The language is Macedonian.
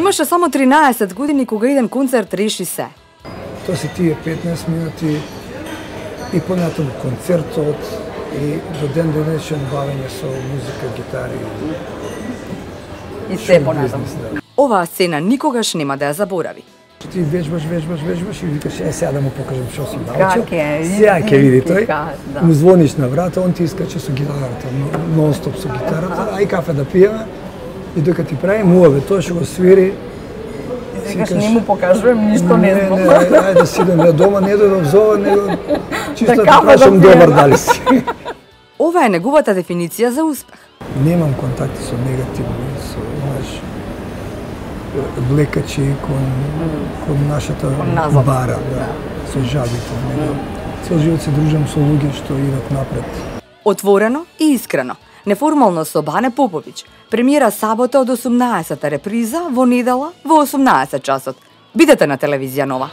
Имаше само 13 години кога еден концерт реши се. Тоа се тие 15 минути и понатаму концертот и до ден денешен бавење со музика, гитари. И се понатаму. Оваа сцена никогаш нема да ја заборави. Ти вежбаш и викаш, сега да му покажам што сум научил. Как е? Сега ќе види тој. Да. Му звониш на врата, он ти искача со гитарата, нон-стоп со гитарата, ај кафе да пиеме. И дека ти прави муаве, тоа што го свири. Викаш, не му покажувам, ништо не знам. Не, ајде да сидем на дома, не дојдов за ова, него чисто да кафе прашам да добар пиеме. дали си. Ова е неговата дефиниција за успех. Немам контакти со негативни, со, знаеш, блекачи кон нашата бара, да, со жабите. Цел живот се дружам со луѓе што идат напред. Отворено и искрено. Неформално со Бане Поповиќ. Премиера сабота од 18-та, реприза во недела во 18 часот. Бидете на телевизија Нова.